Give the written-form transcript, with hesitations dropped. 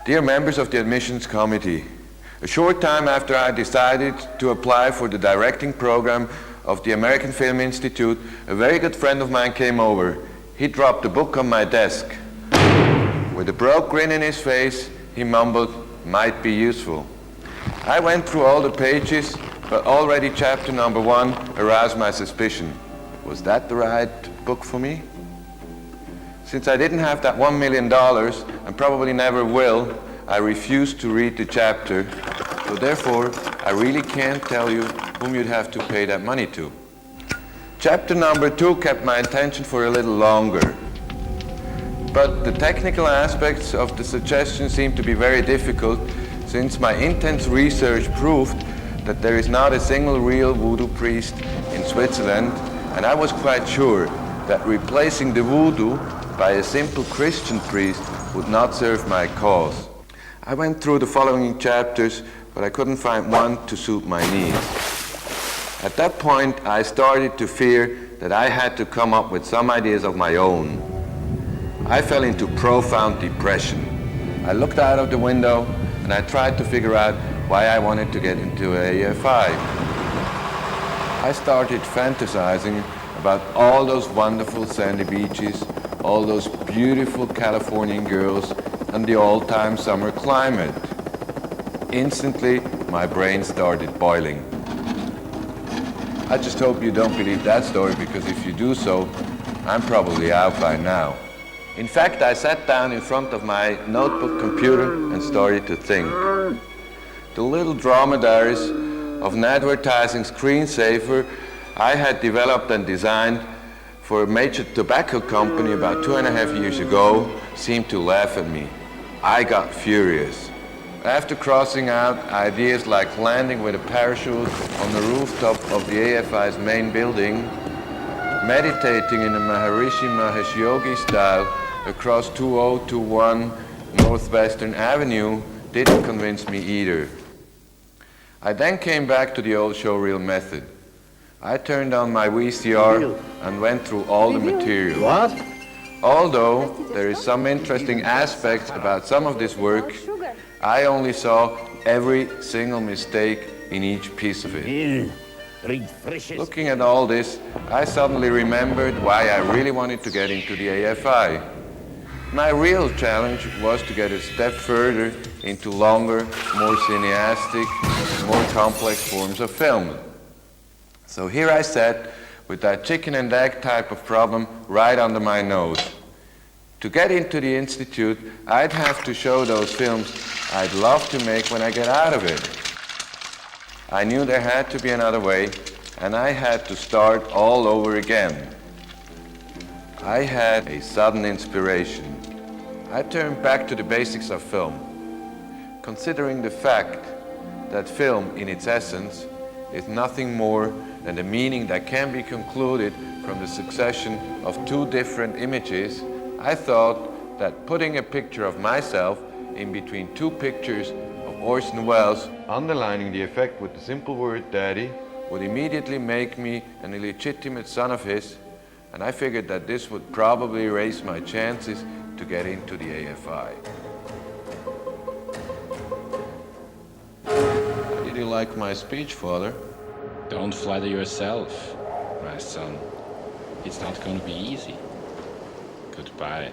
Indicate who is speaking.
Speaker 1: Dear members of the admissions committee, a short time after I decided to apply for the directing program of the American Film Institute, a very good friend of mine came over. He dropped a book on my desk. With a broad grin in his face, he mumbled, "Might be useful." I went through all the pages, but already chapter number 1 aroused my suspicion. Was that the right book for me? Since I didn't have that $1 million, and probably never will, I refused to read the chapter, so therefore I really can't tell you whom you'd have to pay that money to. Chapter number 2 kept my attention for a little longer, but the technical aspects of the suggestion seemed to be very difficult, since my intense research proved that there is not a single real voodoo priest in Switzerland, and I was quite sure that replacing the voodoo by a simple Christian priest would not serve my cause. I went through the following chapters, but I couldn't find one to suit my needs. At that point, I started to fear that I had to come up with some ideas of my own. I fell into profound depression. I looked out of the window and I tried to figure out why I wanted to get into AFI. I started fantasizing about all those wonderful sandy beaches, all those beautiful Californian girls, and the all-time summer climate. Instantly, my brain started boiling. I just hope you don't believe that story, because if you do so, I'm probably out by now. In fact, I sat down in front of my notebook computer and started to think. The little dromedaries of an advertising screensaver I had developed and designed for a major tobacco company about 2.5 years ago seemed to laugh at me. I got furious. After crossing out ideas like landing with a parachute on the rooftop of the AFI's main building, meditating in a Maharishi Mahesh Yogi style across 2021 Northwestern Avenue didn't convince me either. I then came back to the old showreel method. I turned on my VCR and went through all the material.
Speaker 2: What?
Speaker 1: Although there is some interesting aspects about some of this work, I only saw every single mistake in each piece of it. Looking at all this, I suddenly remembered why I really wanted to get into the AFI. My real challenge was to get a step further into longer, more cineastic, more complex forms of film. So here I sat with that chicken and egg type of problem right under my nose. To get into the Institute, I'd have to show those films I'd love to make when I get out of it. I knew there had to be another way, and I had to start all over again. I had a sudden inspiration. I turned back to the basics of film, considering the fact that film, in its essence, is nothing more than the meaning that can be concluded from the succession of two different images. I thought that putting a picture of myself in between two pictures of Orson Welles, underlining the effect with the simple word "daddy," would immediately make me an illegitimate son of his, and I figured that this would probably raise my chances to get into the AFI. Did you like my speech, Father?
Speaker 3: Don't flatter yourself, my son. It's not going to be easy. Goodbye.